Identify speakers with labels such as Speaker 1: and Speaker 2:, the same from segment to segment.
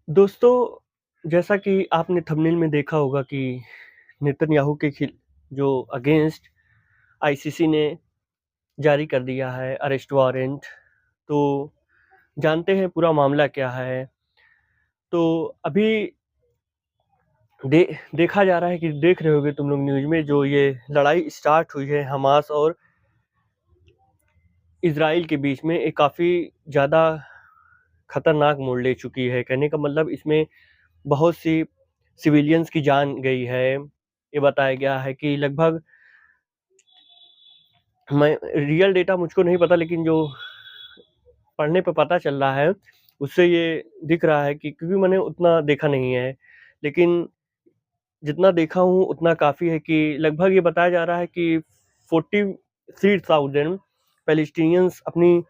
Speaker 1: दोस्तों, जैसा कि आपने थंबनेल में देखा होगा कि नेतन्याहू के जो अगेंस्ट आईसीसी ने जारी कर दिया है अरेस्ट वारंट। तो जानते हैं पूरा मामला क्या है। तो अभी देखा जा रहा है कि देख रहे होगे तुम लोग न्यूज़ में जो ये लड़ाई स्टार्ट हुई है हमास और इजराइल के बीच में, ये काफ़ी ज़्यादा खतरनाक मोड़ ले चुकी है। कहने का मतलब इसमें बहुत सी सिविलियंस की जान गई है। ये बताया गया है कि लगभग, मैं रियल डेटा मुझको नहीं पता, लेकिन जो पढ़ने पे पता चल रहा है उससे ये दिख रहा है कि, क्योंकि मैंने उतना देखा नहीं है, लेकिन जितना देखा हूँ उतना काफ़ी है कि लगभग ये बताया जा रहा है कि 43,000 पैलेस्टीनियंस अपनी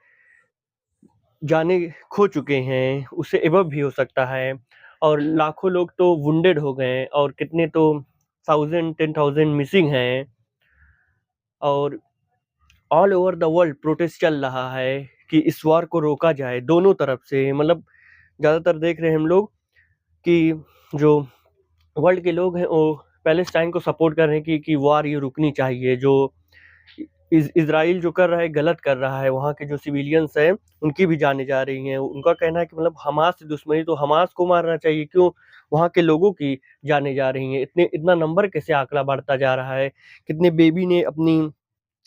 Speaker 1: जानें खो चुके हैं, उससे एबव भी हो सकता है, और लाखों लोग तो वुंडेड हो गए और कितने तो 10,000 मिसिंग हैं। और all over the world protest चल रहा है कि इस वार को रोका जाए दोनों तरफ से। मतलब ज़्यादातर देख रहे हैं हम लोग कि जो वर्ल्ड के लोग हैं वो पैलेस्टाइन को सपोर्ट कर रहे हैं कि वार ये रुकनी चाहिए। जो इजराइल जो कर रहा है गलत कर रहा है, वहाँ के जो सिविलियंस हैं उनकी भी जाने जा रही हैं। उनका कहना है कि मतलब हमास से दुश्मनी तो हमास को मारना चाहिए, क्यों वहाँ के लोगों की जाने जा रही हैं। इतना नंबर कैसे आंकड़ा बढ़ता जा रहा है, कितने बेबी ने अपनी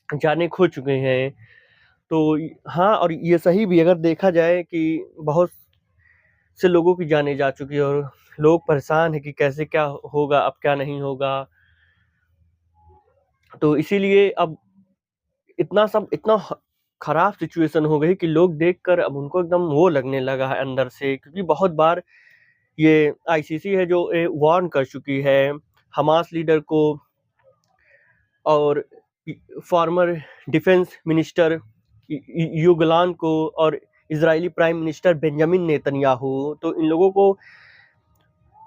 Speaker 1: जानें खो चुके हैं। तो हाँ, और ये सही भी अगर देखा जाए कि बहुत से लोगों की जानें जा चुकी है और लोग परेशान हैं कि कैसे क्या होगा, अब क्या नहीं होगा। तो इसीलिए अब इतना खराब सिचुएशन हो गई कि लोग देखकर अब उनको एकदम वो लगने लगा है अंदर से, क्योंकि बहुत बार ये आईसीसी है जो वार्न कर चुकी है हमास लीडर को और फॉर्मर डिफेंस मिनिस्टर युगलान को और Israeli prime minister Benjamin Netanyahu. तो इन लोगों को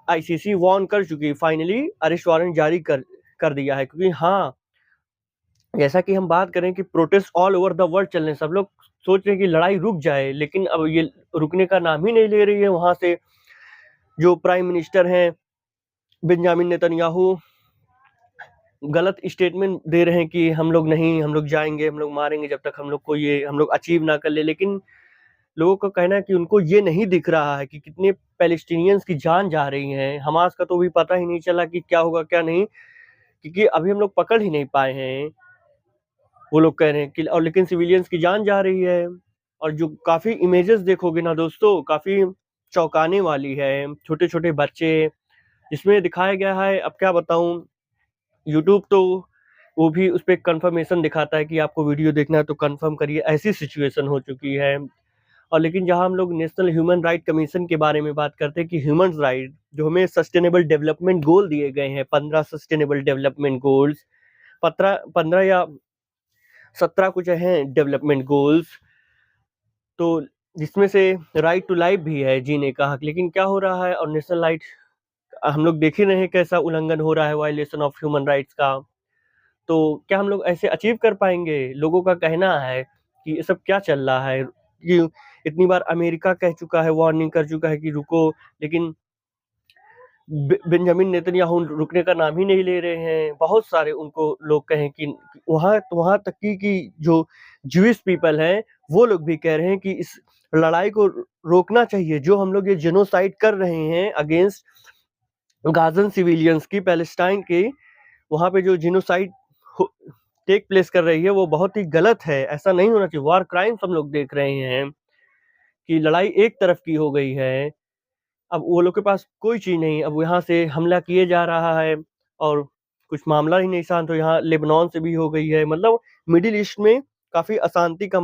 Speaker 1: आईसीसी वार्न कर चुकी है, फाइनली अरेस्ट वारंट जारी कर दिया है। क्योंकि हाँ, जैसा कि हम बात करें कि protest all over the world चल रहे हैं, सब लोग सोच रहे हैं कि लड़ाई रुक जाए, लेकिन अब ये रुकने का नाम ही नहीं ले रही है। वहां से जो प्राइम मिनिस्टर हैं बेंजामिन नेतन्याहू गलत स्टेटमेंट दे रहे हैं कि हम लोग नहीं, हम लोग जाएंगे, हम लोग मारेंगे जब तक हम लोग अचीव ना कर ले। लेकिन लोगों का कहना है कि उनको ये नहीं दिख रहा है कि कितने पैलेस्टीनियंस की जान जा रही है। हमास का तो भी पता ही नहीं चला कि क्या होगा क्या नहीं, क्योंकि अभी हम लोग पकड़ ही नहीं पाए हैं। वो लोग कह रहे हैं कि, और लेकिन सिविलियंस की जान जा रही है। और जो काफी इमेजेस देखोगे ना दोस्तों, काफी चौंकाने वाली है। छोटे छोटे बच्चे जिसमें दिखाया गया है, अब क्या बताऊं, यूट्यूब तो वो भी उस पर कंफर्मेशन दिखाता है कि आपको वीडियो देखना है तो कंफर्म करिए, ऐसी सिचुएशन हो चुकी है। और लेकिन जहां हम लोग नेशनल ह्यूमन राइट कमीशन के बारे में बात करते हैं कि ह्यूमन राइट जो हमें सस्टेनेबल डेवलपमेंट गोल दिए गए हैं, 15 सस्टेनेबल डेवलपमेंट गोल्स, 15 या 17 कुछ हैं डेवलपमेंट गोल्स, तो जिसमें से राइट टू लाइफ भी है, जीने का हक। लेकिन क्या हो रहा है, और नेशनल राइट हम लोग देख ही रहे हैं कैसा उल्लंघन हो रहा है, वायलेशन ऑफ ह्यूमन राइट्स का। तो क्या हम लोग ऐसे अचीव कर पाएंगे? लोगों का कहना है कि ये सब क्या चल रहा है, कि इतनी बार अमेरिका कह चुका है, वार्निंग कर चुका है कि रुको, लेकिन बेंजामिन नेतन्याहू रुकने का नाम ही नहीं ले रहे हैं। बहुत सारे उनको लोग कहें कि वहां तक कि जो ज्यूइश पीपल हैं वो लोग भी कह रहे हैं कि इस लड़ाई को रोकना चाहिए, जो हम लोग ये जेनोसाइड कर रहे हैं अगेंस्ट गाजन सिविलियंस की, पैलेस्टाइन की। वहां पे जो जेनोसाइड टेक प्लेस कर रही है वो बहुत ही गलत है, ऐसा नहीं होना चाहिए। वार क्राइम्स हम लोग देख रहे हैं कि लड़ाई एक तरफ की हो गई है। अब वो लोग के पास कोई चीज नहीं, अब यहाँ से हमला किए जा रहा है और कुछ मामला ही नहीं शांत हो। यहाँ लेबनान से भी हो गई है। मतलब मिडिल ईस्ट में काफी अशांति का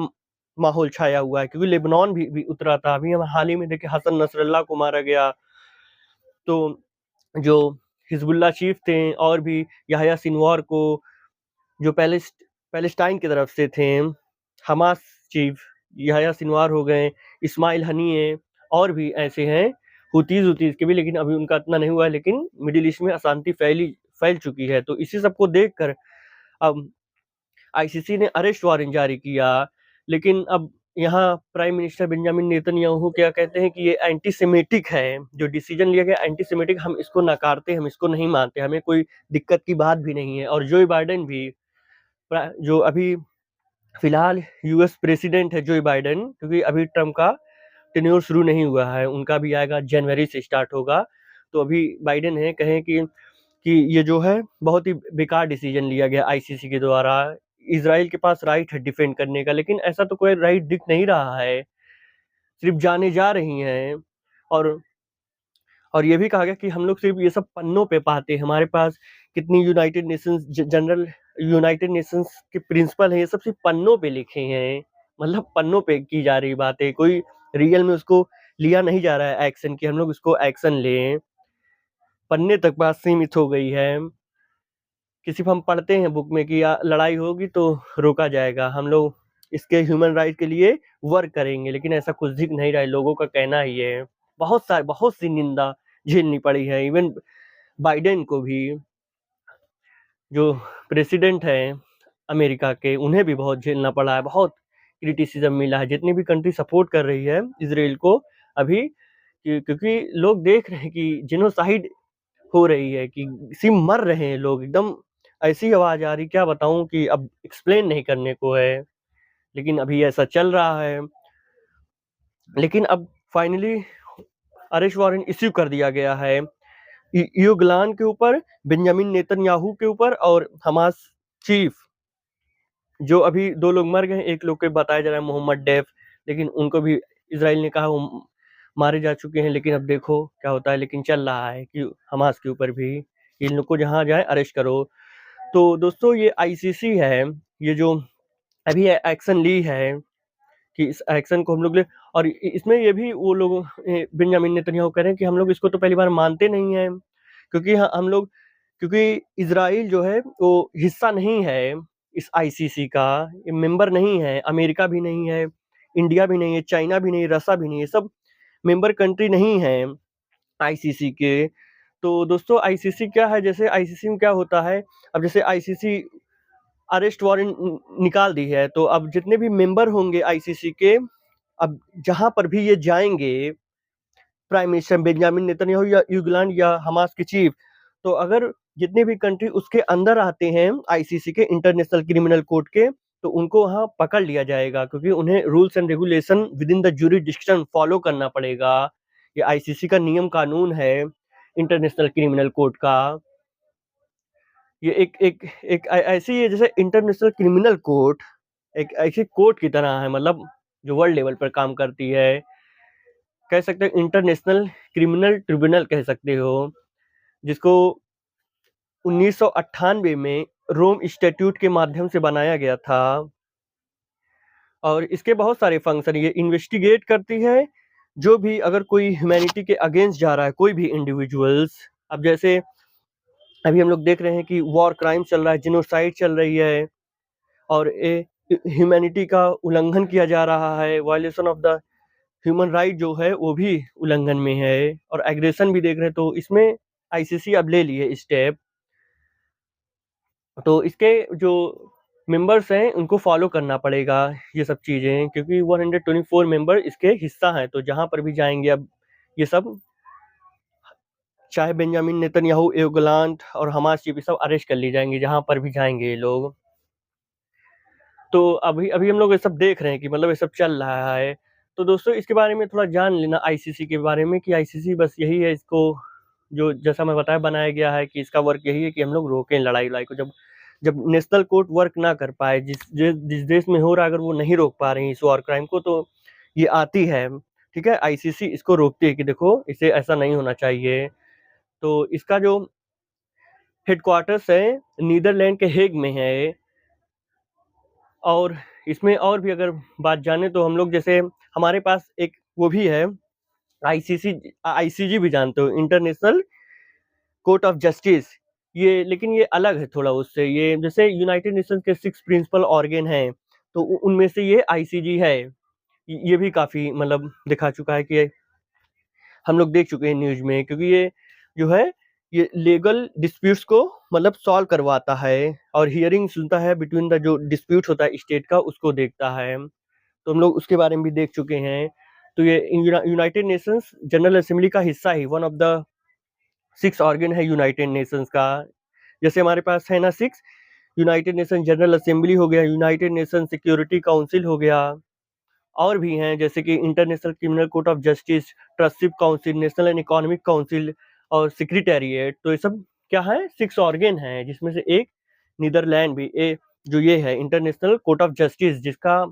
Speaker 1: माहौल छाया हुआ है, क्योंकि लेबनान भी उतरा था। अभी हम हाल ही में देखे हसन नसरल्ला को मारा गया। तो जो हिजबुल्ला चीफ थे और भी याह्या सिनवार को, जो पैलेस्टाइन की तरफ से थे, हमास चीफ याह्या सिनवार हो गए, इस्माइल हनीए, और भी ऐसे हैं हुतीज के भी, लेकिन अभी उनका इतना नहीं हुआ है। लेकिन मिडिल ईस्ट में अशांति फैल चुकी है। तो इसी सबको देखकर अब आईसीसी ने अरेस्ट वारंट जारी किया। लेकिन अब यहाँ प्राइम मिनिस्टर बेंजामिन नेतन्याहू क्या कहते हैं कि ये एंटीसेमेटिक है, जो डिसीजन लिया गया एंटीसेमेटिक, हम इसको नकारते, हम इसको नहीं मानते, हमें कोई दिक्कत की बात भी नहीं है। और जो बाइडेन भी, जो अभी फिलहाल यूएस प्रेसिडेंट है जो बाइडेन, क्योंकि अभी ट्रम्प का टेन्योर शुरू नहीं हुआ है, उनका भी आएगा, जनवरी से स्टार्ट होगा। तो अभी बाइडेन है, कहें कि ये जो है बहुत ही बेकार डिसीजन लिया गया आईसीसी के द्वारा। इजराइल के पास राइट है डिफेंड करने का, लेकिन ऐसा तो कोई राइट दिख नहीं रहा है, सिर्फ जाने जा रही हैं। और ये भी कहा गया कि हम लोग सिर्फ ये सब पन्नों पे पाते हैं, हमारे पास कितनी United Nations general, United Nations के प्रिंसिपल हैं, ये सब सिर्फ पन्नों पे लिखे हैं, मतलब पन्नों पे की जा रही बातें, कोई रियल में उसको लिया नहीं जा रहा है एक्शन, कि हम लोग इसको एक्शन लें, पन्ने तक बात सीमित हो गई है। कि सिर्फ हम पढ़ते हैं बुक में कि लड़ाई होगी तो रोका जाएगा, हम लोग इसके ह्यूमन राइट के लिए वर्क करेंगे, लेकिन ऐसा कुछ दिख नहीं रहा है, लोगों का कहना ही है। बहुत सी निंदा झेलनी पड़ी है, इवन बाइडेन को भी, जो प्रेसिडेंट है अमेरिका के, उन्हें भी बहुत झेलना पड़ा है, बहुत क्रिटिसिज्म मिला है, जितनी भी कंट्री सपोर्ट कर रही है इसराइल को अभी, क्योंकि लोग देख रहे हैं कि जिनोसाइड हो रही है, कि सिर्फ मर रहे हैं लोग, एकदम ऐसी आवाज आ रही, क्या बताऊं, कि अब एक्सप्लेन नहीं करने को है, लेकिन अभी ऐसा चल रहा है। लेकिन अब फाइनली अरेस्ट वारंट इश्यू कर दिया गया है युगलान के ऊपर, बेंजामिन नेतन्याहू के ऊपर, और हमास चीफ, जो अभी 2 लोग मर गए, एक लोग को बताया जा रहा है मोहम्मद डेफ, लेकिन उनको भी इजराइल ने कहा वो मारे जा चुके हैं, लेकिन अब देखो क्या होता है। लेकिन चल रहा है कि हमास के ऊपर भी, इन लोग को जहाँ जाए अरेस्ट करो। तो दोस्तों ये आईसीसी है, ये जो अभी एक्शन ली है, कि इस एक्शन को हम लोग ले, और इसमें ये भी वो लोग बेंजामिन नेतन्याहू कह रहे हैं कि हम लोग इसको तो पहली बार मानते नहीं हैं, क्योंकि हम लोग, क्योंकि इजराइल जो है वो हिस्सा नहीं है इस आईसीसी का, ये मेंबर नहीं है, अमेरिका भी नहीं है, इंडिया भी नहीं है, चाइना भी नहीं है, रसिया भी नहीं है, सब मेंबर कंट्री नहीं है आईसीसी के। तो दोस्तों आईसीसी क्या है, जैसे आईसीसी में क्या होता है, अब जैसे आईसीसी अरेस्ट वारंट निकाल दी है, तो अब जितने भी मेंबर होंगे आईसीसी के, अब जहां पर भी ये जाएंगे, प्राइम मिनिस्टर बेंजामिन नेतन्याहू या युगलैंड या हमास के चीफ, तो अगर जितने भी कंट्री उसके अंदर आते हैं आईसीसी के, इंटरनेशनल क्रिमिनल कोर्ट के, तो उनको वहां पकड़ लिया जाएगा, क्योंकि उन्हें rules and regulation with in the jurisdiction follow करना पड़ेगा। ये आईसीसी का नियम कानून है, इंटरनेशनल क्रिमिनल कोर्ट का। ये एक ऐसी है, जैसे इंटरनेशनल क्रिमिनल कोर्ट एक ऐसी कोर्ट की तरह है, मतलब जो वर्ल्ड लेवल पर काम करती है, कह सकते हैं इंटरनेशनल क्रिमिनल ट्रिब्यूनल कह सकते हो, जिसको 1998 में रोम स्टैट्यूट के माध्यम से बनाया गया था। और इसके बहुत सारे फंक्शन, ये इन्वेस्टिगेट करती है जो भी, अगर कोई ह्यूमैनिटी के अगेंस्ट जा रहा है कोई भी इंडिविजुअल्स, अब जैसे अभी हम लोग देख रहे हैं कि वॉर क्राइम चल रहा है, जिनोसाइड चल रही है, और ह्यूमैनिटी का उल्लंघन किया जा रहा है, violation of the human right जो है वो भी उल्लंघन में है, और एग्रेशन भी देख रहे हैं, तो इसमें आईसीसी अब ले लिए स्टेप। तो इसके जो मेंबर्स हैं उनको फॉलो करना पड़ेगा ये सब चीज़ें, क्योंकि 124 मेंबर इसके हिस्सा हैं, तो जहाँ पर भी जाएंगे अब ये सब, चाहे बेंजामिन नेतन्याहू, योगलांट और हमास चीफ, सब अरेस्ट कर लिए जाएंगे जहाँ पर भी जाएंगे ये लोग। तो अभी अभी हम लोग ये सब देख रहे हैं कि मतलब ये सब चल रहा है। तो दोस्तों इसके बारे में थोड़ा जान लेना आईसीसी के बारे में, कि आईसीसी बस यही है, इसको जो जैसा मैं बताया बनाया गया है, कि इसका वर्क यही है कि हम लोग रोकें लड़ाई को, जब जब नेशनल कोर्ट वर्क ना कर पाए, जिस देश में हो रहा है, अगर वो नहीं रोक पा रही है इस वॉर क्राइम को, तो ये आती है, ठीक है, आईसीसी इसको रोकती है कि देखो इसे ऐसा नहीं होना चाहिए। तो इसका जो हेडक्वार्टर्स है नीदरलैंड के हेग में है। और इसमें और भी अगर बात जाने, तो हम लोग जैसे हमारे पास एक वो भी है आईसीसी, आईसीजी भी जानते हो, इंटरनेशनल कोर्ट ऑफ जस्टिस, ये लेकिन ये अलग है थोड़ा उससे, ये जैसे यूनाइटेड नेशंस के 6 प्रिंसिपल ऑर्गन हैं, तो उनमें से ये आईसीजी है। ये भी काफी मतलब दिखा चुका है, कि हम लोग देख चुके हैं न्यूज में, क्योंकि ये जो है ये लीगल डिस्प्यूट्स को मतलब सॉल्व करवाता है, और हियरिंग सुनता है बिटवीन द, जो डिस्प्यूट होता है स्टेट का, उसको देखता है। तो हम लोग उसके बारे में भी देख चुके हैं। तो ये यूनाइटेड नेशंस जनरल असेंबली का हिस्सा ही वन ऑफ द 6 ऑर्गन है यूनाइटेड नेशंस का। जैसे हमारे पास है ना 6, यूनाइटेड नेशन जनरल असेंबली हो गया, यूनाइटेड नेशन सिक्योरिटी काउंसिल हो गया, और भी हैं जैसे कि international criminal court of justice, ट्रस्टशिप council, national and economic council और सेक्रेटेरिएट। तो ये सब क्या है, 6 ऑर्गन हैं, जिसमें से एक नीदरलैंड भी जो ये है इंटरनेशनल कोर्ट ऑफ जस्टिस, जिसका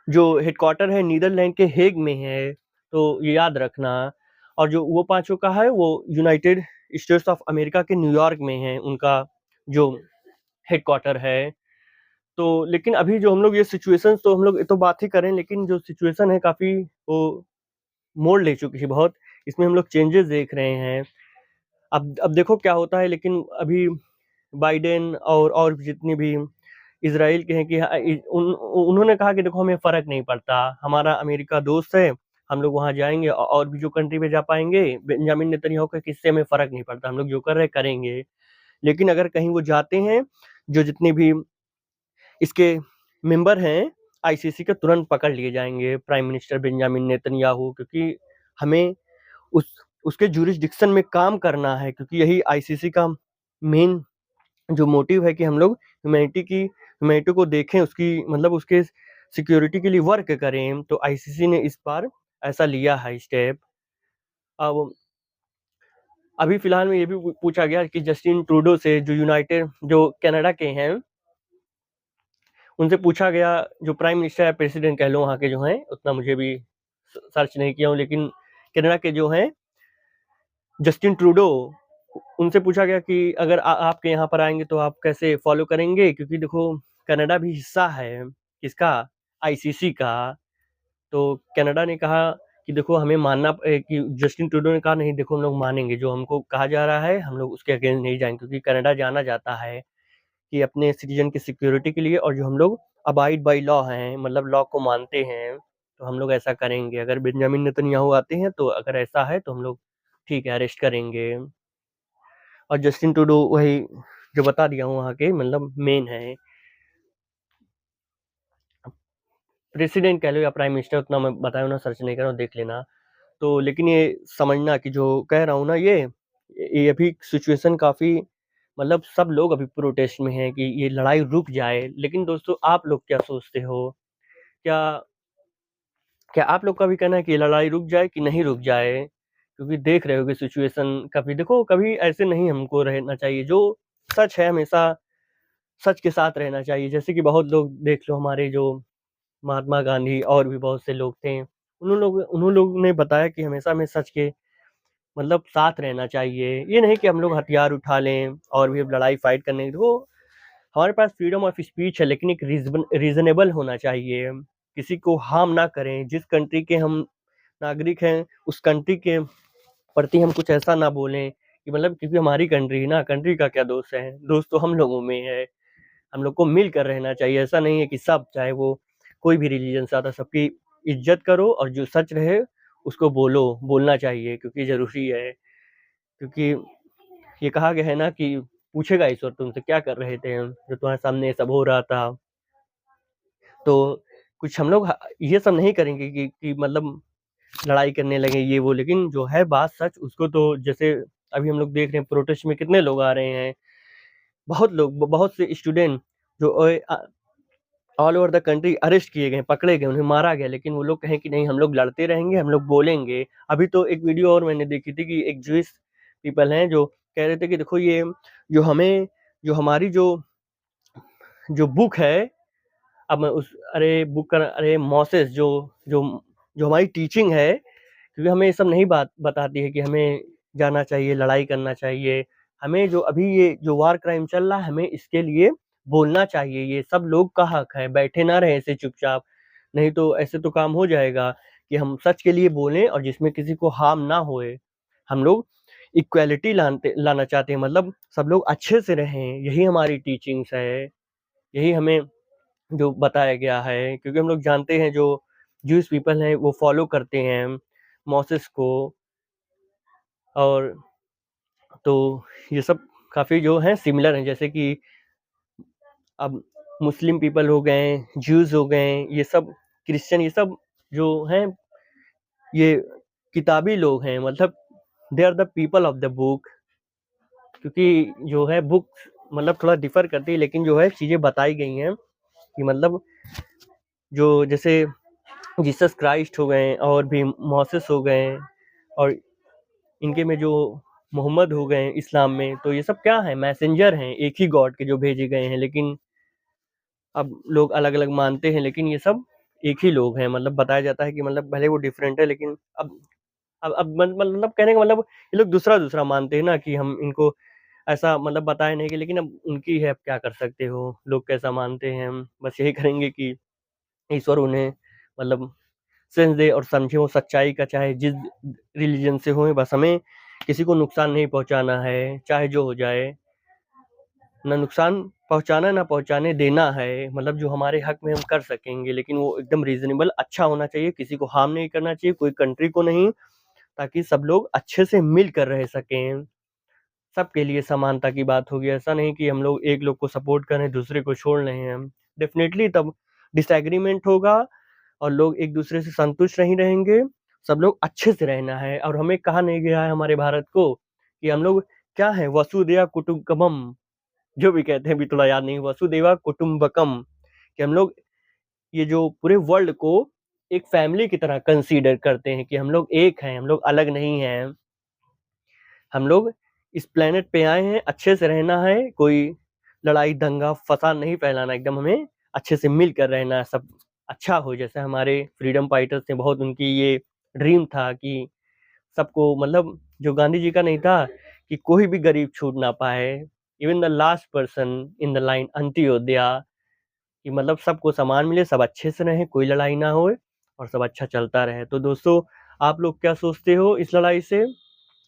Speaker 1: जो हेडक्वार्टर है नीदरलैंड के हेग में है, तो ये याद रखना। और जो वो पांचों का है वो यूनाइटेड स्टेट्स ऑफ अमेरिका के न्यूयॉर्क में है, उनका जो हेडक्वार्टर है। तो लेकिन अभी जो हम लोग ये सिचुएशन, तो हम लोग ये तो बात ही करें, लेकिन जो सिचुएशन है काफ़ी वो मोड़ ले चुकी है बहुत, इसमें हम लोग चेंजेस देख रहे हैं। अब देखो क्या होता है, लेकिन अभी बाइडेन और जितने भी इज़राइल के हैं कि उन्होंने कहा कि देखो हमें फ़र्क नहीं पड़ता, हमारा अमेरिका दोस्त है, हम लोग वहाँ जाएंगे और भी जो कंट्री में जा पाएंगे, बेंजामिन नेतन्याहू के किस्से में फ़र्क नहीं पड़ता, हम लोग जो कर रहे करेंगे। लेकिन अगर कहीं वो जाते हैं, जो जितने भी इसके मेंबर हैं आईसीसी के, तुरंत पकड़ लिए जाएंगे प्राइम मिनिस्टर बेंजामिन नेतन्याहू, क्योंकि हमें उसके जुरिस्डिक्शन में काम करना है, क्योंकि यही आईसीसी का मेन जो मोटिव है कि हम लोग ह्यूमैनिटी को देखें, उसकी मतलब उसके सिक्योरिटी के लिए वर्क करें। तो आईसीसी ने इस बार ऐसा लिया है स्टेप। अब अभी फिलहाल में ये भी पूछा गया कि जस्टिन ट्रूडो से, जो कनाडा के हैं, उनसे पूछा गया, जो प्राइम मिनिस्टर या प्रेसिडेंट कह लो वहाँ के जो हैं, उतना मुझे भी सर्च नहीं किया हूँ, लेकिन कनाडा के जो हैं जस्टिन ट्रूडो, उनसे पूछा गया कि अगर आपके यहाँ पर आएंगे तो आप कैसे फॉलो करेंगे, क्योंकि देखो कनाडा भी हिस्सा है किसका, आईसीसी का। तो कनाडा ने कहा कि देखो हमें मानना कि जस्टिन ट्रूडो ने कहा नहीं, देखो हम लोग मानेंगे, जो हमको कहा जा रहा है हम लोग उसके अगेंस्ट नहीं जाएंगे, क्योंकि कनाडा जाना जाता है कि अपने सिटीजन की सिक्योरिटी के लिए, और जो हम लोग अबाइड बाई लॉ हैं, मतलब लॉ को मानते हैं, तो हम लोग ऐसा करेंगे। अगर बेंजामिन नेतन्याहू आते हैं तो अगर ऐसा है तो हम लोग ठीक है अरेस्ट करेंगे। और जस्टिन ट्रूडो वही जो बता दिया हूँ वहाँ के मतलब मेन है, प्रेसिडेंट कह लो या प्राइम मिनिस्टर, उतना मैं बताया ना, सर्च नहीं कर रहा हूँ, देख लेना। तो लेकिन ये समझना कि जो कह रहा हूँ ना, ये अभी सिचुएशन काफ़ी मतलब सब लोग अभी प्रोटेस्ट में हैं कि ये लड़ाई रुक जाए। लेकिन दोस्तों आप लोग क्या सोचते हो, क्या क्या आप लोग का भी कहना है कि ये लड़ाई रुक जाए कि नहीं रुक जाए? क्योंकि देख रहे हो कि सिचुएशन कभी देखो, कभी ऐसे नहीं हमको रहना चाहिए, जो सच है हमेशा सच के साथ रहना चाहिए। जैसे कि बहुत लोग देख लो, हमारे जो महात्मा गांधी और भी बहुत से लोग थे, उन्होंने लोग ने बताया कि हमेशा हमें सच के मतलब साथ रहना चाहिए। ये नहीं कि हम लोग हथियार उठा लें और भी अब लड़ाई फाइट करने, तो हमारे पास फ्रीडम ऑफ स्पीच है, लेकिन एक रीजनेबल होना चाहिए, किसी को हार्म ना करें। जिस कंट्री के हम नागरिक हैं, उस कंट्री के प्रति हम कुछ ऐसा ना बोलें कि मतलब, क्योंकि हमारी कंट्री है ना, कंट्री का क्या दोष है, दोष तो हम लोगों में है। हम लोग को मिलकर रहना चाहिए, ऐसा नहीं है कि सब, चाहे वो कोई भी रिलीजन से आता, सबकी इज्जत करो और जो सच रहे उसको बोलना चाहिए, क्योंकि ज़रूरी है। क्योंकि ये कहा गया है ना कि पूछेगा ईश्वर तुमसे क्या कर रहे थे जो तुम्हारे सामने ये सब हो रहा था। तो कुछ हम लोग ये सब नहीं करेंगे कि मतलब लड़ाई करने लगे ये वो, लेकिन जो है बात सच उसको, तो जैसे अभी हम लोग देख रहे हैं प्रोटेस्ट में कितने लोग आ रहे हैं, बहुत लोग, बहुत से स्टूडेंट जो all over the country arrest किए गए, पकड़े गए, उन्हें मारा गया, लेकिन वो लोग कहें कि नहीं हम लोग लड़ते रहेंगे, हम लोग बोलेंगे। अभी तो एक वीडियो और मैंने देखी थी कि एक ज्यूइश पीपल हैं जो कह रहे थे कि देखो ये जो हमें जो हमारी जो बुक है, अब मैं उस अरे बुक का अरे मोसेस जो जो हमारी टीचिंग है, क्योंकि हमें ये सब नहीं बात बताती है कि हमें जाना चाहिए, लड़ाई करना चाहिए। हमें जो अभी ये जो वार क्राइम चल रहा है, हमें इसके लिए बोलना चाहिए, ये सब लोग का हक है, बैठे ना रहे ऐसे चुपचाप। नहीं तो ऐसे तो काम हो जाएगा कि हम सच के लिए बोलें और जिसमें किसी को हार्म ना होए। हम लोग इक्वालिटी लाना चाहते हैं, मतलब सब लोग अच्छे से रहें, यही हमारी टीचिंग्स है, यही हमें जो बताया गया है। क्योंकि हम लोग जानते हैं जो ज्यूइश पीपल हैं वो फॉलो करते हैं मोसेस को, और तो ये सब काफ़ी जो है सिमिलर हैं। जैसे कि अब मुस्लिम पीपल हो गए, ज्यूज़ हो गए, ये सब क्रिश्चियन, ये सब जो हैं, ये किताबी लोग हैं, मतलब they are the people of the book. क्योंकि जो है बुक मतलब थोड़ा डिफर करती है, लेकिन जो है चीज़ें बताई गई हैं कि मतलब जो जैसे जीसस क्राइस्ट हो गए और भी मोसेस हो गए, और इनके में जो मोहम्मद हो गए इस्लाम में, तो ये सब क्या है, मैसेंजर हैं एक ही गॉड के जो भेजे गए हैं। लेकिन अब लोग अलग अलग मानते हैं, लेकिन ये सब एक ही लोग हैं। मतलब बताया जाता है कि मतलब भले वो डिफरेंट है, लेकिन अब मतलब कहने का मतलब ये लोग दूसरा दूसरा मानते हैं ना, कि हम इनको ऐसा मतलब बताए नहीं कि, लेकिन अब उनकी है, अब क्या कर सकते हो, लोग कैसा मानते हैं। हम बस यही करेंगे कि ईश्वर उन्हें मतलब सेंस दे और समझे वो सच्चाई का, चाहे जिस रिलीजन से हो। बस हमें किसी को नुकसान नहीं पहुंचाना है, चाहे जो हो जाए, ना नुकसान पहुंचाना ना पहुंचाने देना है। मतलब जो हमारे हक में हम कर सकेंगे, लेकिन वो एकदम रीजनेबल अच्छा होना चाहिए, किसी को हार्म नहीं करना चाहिए, कोई कंट्री को नहीं, ताकि सब लोग अच्छे से मिलकर रह सकें। सबके लिए समानता की बात होगी, ऐसा नहीं कि हम लोग एक लोग को सपोर्ट कर रहे हैं, दूसरे को छोड़ रहे हैं। हम डेफिनेटली तब डिसएग्रीमेंट होगा और लोग एक दूसरे से संतुष्ट नहीं रहेंगे। सब लोग अच्छे से रहना है। और हमें कहा नहीं गया है हमारे भारत को कि हम लोग क्या है, वसुधैव कुटुंबकम, जो भी कहते हैं, अभी थोड़ा याद नहीं, वसुधैव कुटुंबकम, कि हम लोग ये जो पूरे वर्ल्ड को एक फैमिली की तरह कंसीडर करते हैं, कि हम लोग एक हैं, हम लोग अलग नहीं हैं। हम लोग इस प्लेनेट पे आए हैं, अच्छे से रहना है, कोई लड़ाई दंगा फसाद नहीं फैलाना, एकदम हमें अच्छे से मिलकर रहना है, सब अच्छा हो। जैसे हमारे फ्रीडम फाइटर्स थे, बहुत उनकी ये ड्रीम था कि सबको, मतलब जो गांधी जी का नहीं था कि कोई भी गरीब छूट ना पाए, even the last person in the line, Antyodaya, कि मतलब सबको सामान मिले, सब अच्छे से रहे, कोई लड़ाई ना हो और सब अच्छा चलता रहे। तो दोस्तों, आप लोग क्या सोचते हो इस लड़ाई से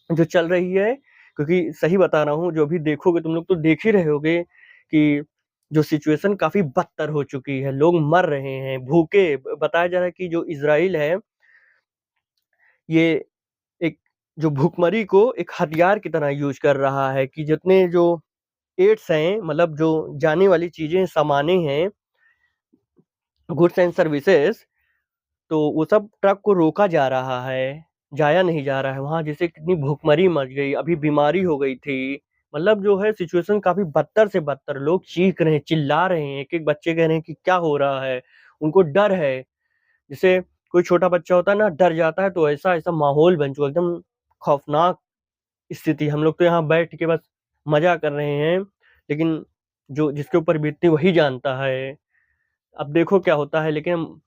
Speaker 1: जो चल रही है? क्योंकि सही बता रहा हूँ, जो भी देखोगे तुम लोग तो देख ही रहे होगे कि जो सिचुएशन काफी बदतर हो चुकी है, लोग मर रहे हैं भूखे। बताया जा रहा है कि जो इजराइल है, ये एक जो भूखमरी को एक हथियार की तरह यूज कर रहा है, कि जितने जो एड्स हैं, मतलब जो जाने वाली चीजें, सामाने हैं, गुड्स एंड सर्विसेज, तो वो सब ट्रक को रोका जा रहा है, जाया नहीं जा रहा है वहां। जैसे कितनी भूखमरी मच गई, अभी बीमारी हो गई थी। मतलब जो है सिचुएशन काफी बदतर से बदतर, लोग चीख रहे हैं, चिल्ला रहे हैं, एक एक बच्चे कह रहे हैं कि क्या हो रहा है, उनको डर है। जैसे कोई छोटा बच्चा होता है ना, डर जाता है, तो ऐसा ऐसा माहौल बन चुका, एकदम खौफनाक स्थिति। हम लोग तो यहाँ बैठ के बस मजा कर रहे हैं, लेकिन जो जिसके ऊपर बीतती वही जानता है। अब देखो क्या होता है, लेकिन हम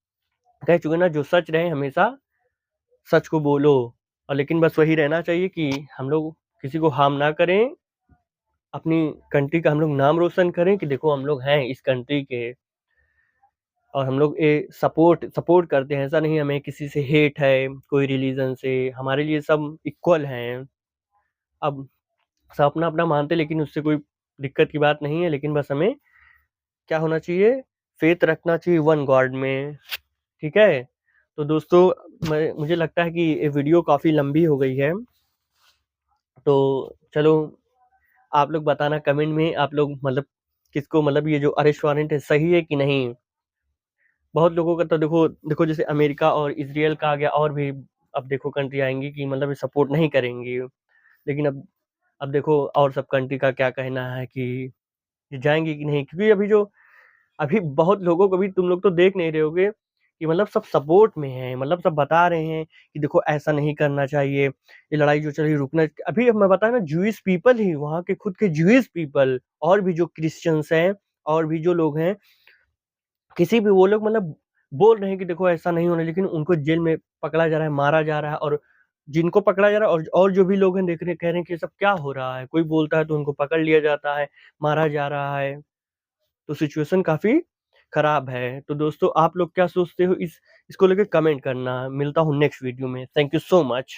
Speaker 1: कह चुके ना, जो सच रहे हमेशा सच को बोलो। और लेकिन बस वही रहना चाहिए कि हम लोग किसी को हार्म ना करें, अपनी कंट्री का हम लोग नाम रोशन करें कि देखो हम लोग हैं इस कंट्री के, और हम लोग ये सपोर्ट सपोर्ट करते हैं। ऐसा नहीं हमें किसी से हेट है, कोई रिलीजन से, हमारे लिए सब इक्वल हैं। अब सब अपना अपना मानते, लेकिन उससे कोई दिक्कत की बात नहीं है। लेकिन बस हमें क्या होना चाहिए, फेथ रखना चाहिए वन गॉड में। ठीक है, तो दोस्तों, मुझे लगता है कि ये वीडियो काफ़ी लंबी हो गई है, तो चलो आप लोग बताना कमेंट में, आप लोग मतलब किसको, मतलब ये जो अरेस्ट वारंट है सही है कि नहीं। बहुत लोगों का तो देखो देखो, जैसे अमेरिका और इजराइल का आ गया, और भी अब देखो कंट्री आएंगी कि मतलब ये सपोर्ट नहीं करेंगी। लेकिन अब देखो और सब कंट्री का क्या कहना है कि ये जाएंगी कि नहीं। क्योंकि अभी बहुत लोगों को भी तुम लोग तो देख नहीं रहे होगे कि मतलब सब सपोर्ट में हैं, मतलब सब बता रहे हैं कि देखो ऐसा नहीं करना चाहिए, ये लड़ाई जो चल रही रुकना। अभी मैं बताया ना, ज्यूइश पीपल ही, वहाँ के खुद के ज्यूइश पीपल, और भी जो क्रिश्चियंस हैं, और भी जो लोग हैं, किसी भी वो लोग मतलब बोल रहे हैं कि देखो ऐसा नहीं होना, लेकिन उनको जेल में पकड़ा जा रहा है, मारा जा रहा है। और जिनको पकड़ा जा रहा है, और जो भी लोग हैं देख रहे, कह रहे हैं कि ये सब क्या हो रहा है, कोई बोलता है तो उनको पकड़ लिया जाता है, मारा जा रहा है। तो सिचुएशन काफी खराब है। तो दोस्तों, आप लोग क्या सोचते हो इसको लेकर कमेंट करना। मिलता हूँ नेक्स्ट वीडियो में। Thank you so much.